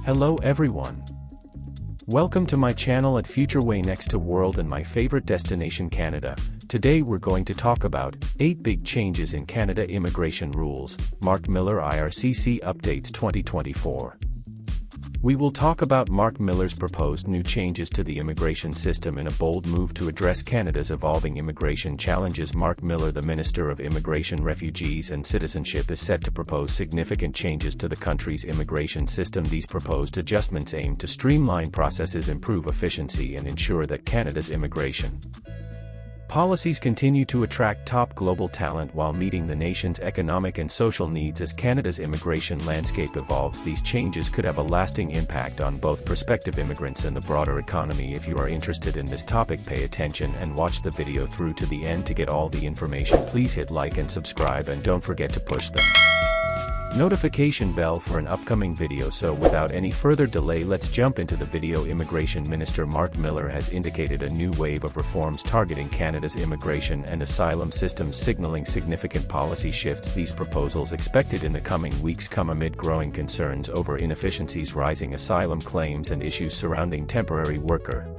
Hello everyone. Welcome to my channel at Future Way next to World and my favorite destination Canada. Today we're going to talk about 8 big changes in Canada immigration rules. Marc Miller IRCC updates 2024. We will talk about Marc Miller's proposed new changes to the immigration system in a bold move to address Canada's evolving immigration challenges. Marc Miller, the Minister of Immigration, Refugees and Citizenship, is set to propose significant changes to the country's immigration system. These proposed adjustments aim to streamline processes, improve efficiency, and ensure that Canada's immigration policies continue to attract top global talent while meeting the nation's economic and social needs. As Canada's immigration landscape evolves, these changes could have a lasting impact on both prospective immigrants and the broader economy. If you are interested in this topic, pay attention and watch the video through to the end to get all the information. Please hit like and subscribe, and don't forget to push the notification bell for an upcoming video. So without any further delay, let's jump into the video. Immigration Minister Marc Miller has indicated a new wave of reforms targeting Canada's immigration and asylum systems, signaling significant policy shifts. These proposals, expected in the coming weeks, come amid growing concerns over inefficiencies, rising asylum claims, and issues surrounding temporary worker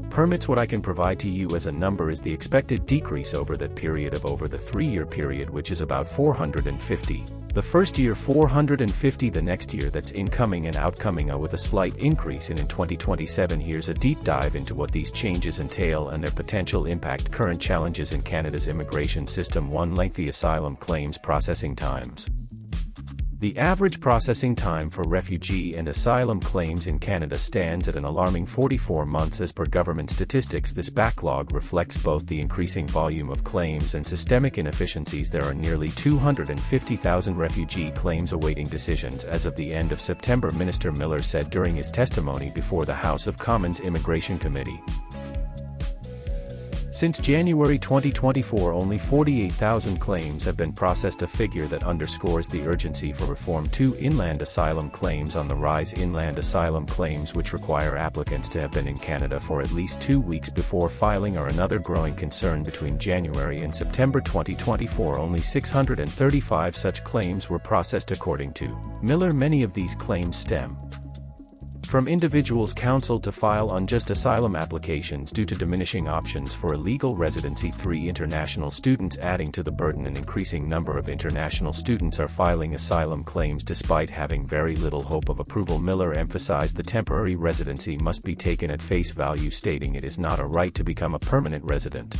permits. What I can provide to you as a number is the expected decrease over that period of over the 3-year period, which is about 450. The first year 450, the next year that's incoming and outcoming with a slight increase in 2027. Here's a deep dive into what these changes entail and their potential impact. Current challenges in Canada's immigration system. 1. Lengthy asylum claims processing times. The average processing time for refugee and asylum claims in Canada stands at an alarming 44 months as per government statistics. This backlog reflects both the increasing volume of claims and systemic inefficiencies. There are nearly 250,000 refugee claims awaiting decisions as of the end of September, Minister Miller said during his testimony before the House of Commons Immigration Committee. Since January 2024, only 48,000 claims have been processed, a figure that underscores the urgency for reform. 2. Inland asylum claims on the rise. Inland asylum claims, which require applicants to have been in Canada for at least 2 weeks before filing, are another growing concern. Between January and September 2024, only 635 such claims were processed, according to Miller. Many of these claims stem from individuals counseled to file unjust asylum applications due to diminishing options for a legal residency. 3. International students, adding to the burden. An increasing number of international students are filing asylum claims despite having very little hope of approval. Miller emphasized the temporary residency must be taken at face value, stating it is not a right to become a permanent resident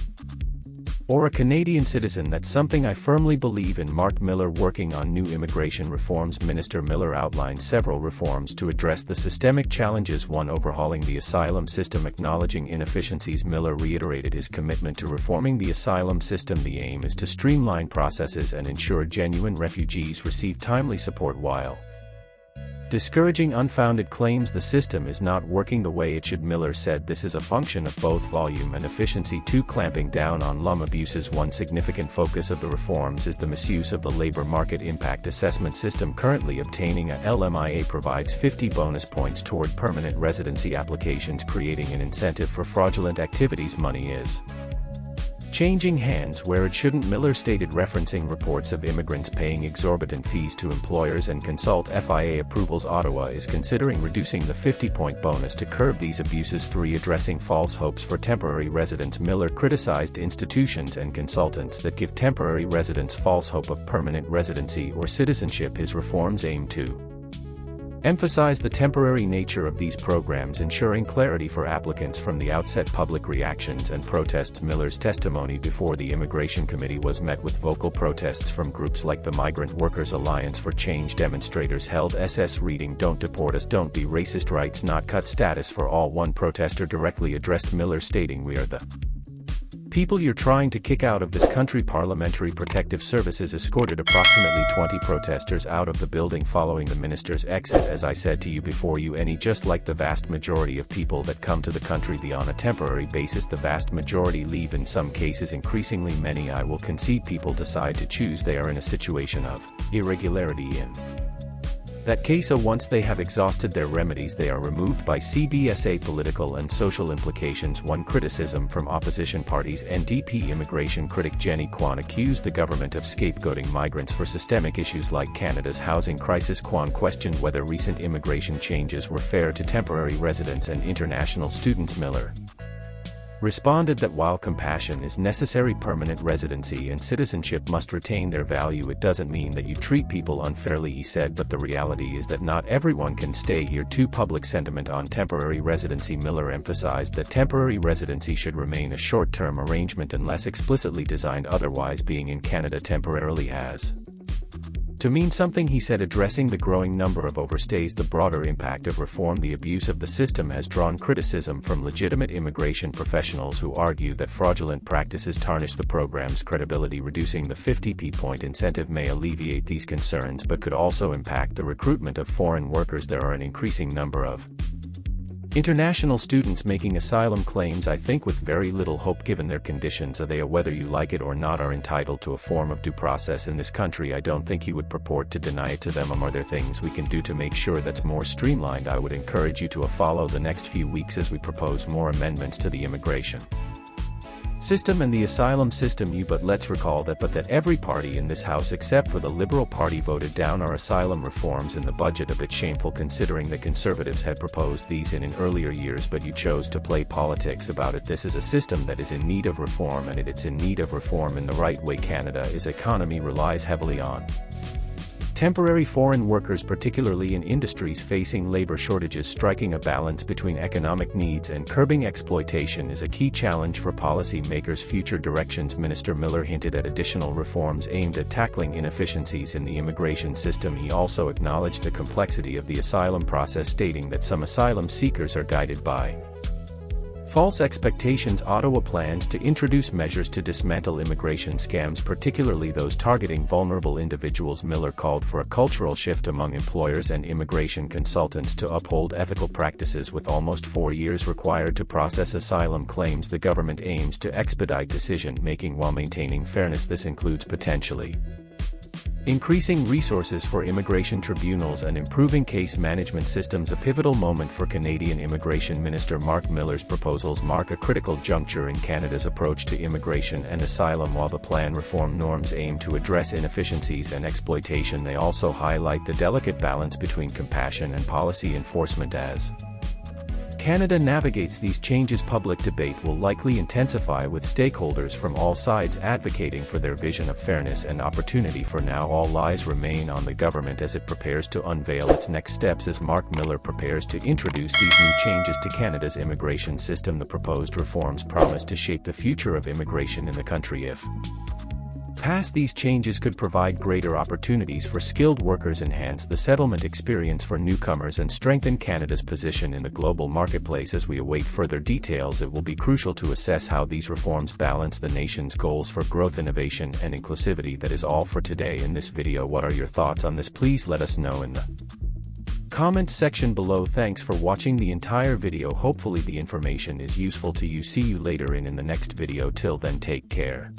or a Canadian citizen. That's something I firmly believe in. Marc Miller working on new immigration reforms. Minister Miller outlined several reforms to address the systemic challenges. 1. Overhauling the asylum system. Acknowledging inefficiencies, Miller reiterated his commitment to reforming the asylum system. The aim is to streamline processes and ensure genuine refugees receive timely support while discouraging unfounded claims. The system is not working the way it should, Miller said. This is a function of both volume and efficiency. 2. Clamping down on LMIA abuses. One significant focus of the reforms is the misuse of the labor market impact assessment system. Currently, obtaining a LMIA provides 50 bonus points toward permanent residency applications, creating an incentive for fraudulent activities. Money is changing hands where it shouldn't, Miller stated, referencing reports of immigrants paying exorbitant fees to employers and consult FIA approvals. Ottawa is considering reducing the 50-point bonus to curb these abuses. 3. Addressing false hopes for temporary residents. Miller criticized institutions and consultants that give temporary residents false hope of permanent residency or citizenship. His reforms aim to emphasize the temporary nature of these programs, ensuring clarity for applicants from the outset. Public reactions and protests. Miller's testimony before the Immigration Committee was met with vocal protests from groups like the Migrant Workers Alliance for Change. Demonstrators held SS reading "Don't deport us, don't be racist, rights not cut, status for all." One protester directly addressed Miller, stating, "We are the people you're trying to kick out of this country." Parliamentary Protective Services escorted approximately 20 protesters out of the building following the minister's exit. "As I said to you before, just like the vast majority of people that come to the country on a temporary basis, the vast majority leave. In some cases, increasingly many, I will concede, people decide to choose. They are in a situation of irregularity in That case, once they have exhausted their remedies, they are removed by CBSA. Political and social implications. One criticism from opposition parties. NDP immigration critic Jenny Kwan accused the government of scapegoating migrants for systemic issues like Canada's housing crisis. Kwan questioned whether recent immigration changes were fair to temporary residents and international students. Miller responded that while compassion is necessary, permanent residency and citizenship must retain their value. It doesn't mean that you treat people unfairly, he said, but the reality is that not everyone can stay here too. Public sentiment on temporary residency. Miller emphasized that temporary residency should remain a short-term arrangement unless explicitly designed otherwise. Being in Canada temporarily has to mean something, he said, addressing the growing number of overstays. The broader impact of reform. The abuse of the system has drawn criticism from legitimate immigration professionals who argue that fraudulent practices tarnish the program's credibility. Reducing the 50p-point incentive may alleviate these concerns but could also impact the recruitment of foreign workers. There are an increasing number of international students making asylum claims, I think with very little hope given their conditions. They, whether you like it or not, are entitled to a form of due process in this country. I don't think you would purport to deny it to them. Are there things we can do to make sure that's more streamlined? I would encourage you to follow the next few weeks as we propose more amendments to the immigration system and the asylum system. But let's recall that every party in this House except for the Liberal Party voted down our asylum reforms in the budget. A bit shameful considering the Conservatives had proposed these in earlier years, but you chose to play politics about it. This is a system that is in need of reform, and it's in need of reform in the right way. Canada's economy relies heavily on temporary foreign workers, particularly in industries facing labor shortages. Striking a balance between economic needs and curbing exploitation is a key challenge for policy makers. Future directions. Minister Miller hinted at additional reforms aimed at tackling inefficiencies in the immigration system. He also acknowledged the complexity of the asylum process, stating that some asylum seekers are guided by false expectations. Ottawa plans to introduce measures to dismantle immigration scams, particularly those targeting vulnerable individuals. Miller called for a cultural shift among employers and immigration consultants to uphold ethical practices. With almost 4 years required to process asylum claims, the government aims to expedite decision-making while maintaining fairness. This includes potentially increasing resources for immigration tribunals and improving case management systems. A pivotal moment for Canadian Immigration Minister Marc Miller's proposals mark a critical juncture in Canada's approach to immigration and asylum. While the plan reform norms aim to address inefficiencies and exploitation, they also highlight the delicate balance between compassion and policy enforcement. As Canada navigates these changes, public debate will likely intensify, with stakeholders from all sides advocating for their vision of fairness and opportunity. For now, all eyes remain on the government as it prepares to unveil its next steps. As Marc Miller prepares to introduce these new changes to Canada's immigration system, the proposed reforms promise to shape the future of immigration in the country. If passed, these changes could provide greater opportunities for skilled workers, enhance the settlement experience for newcomers, and strengthen Canada's position in the global marketplace. As we await further details, it will be crucial to assess how these reforms balance the nation's goals for growth, innovation, and inclusivity. That is all for today in this video. What are your thoughts on this? Please let us know in the comments section below. Thanks for watching the entire video. Hopefully the information is useful to you. See you later in the next video. Till then, take care.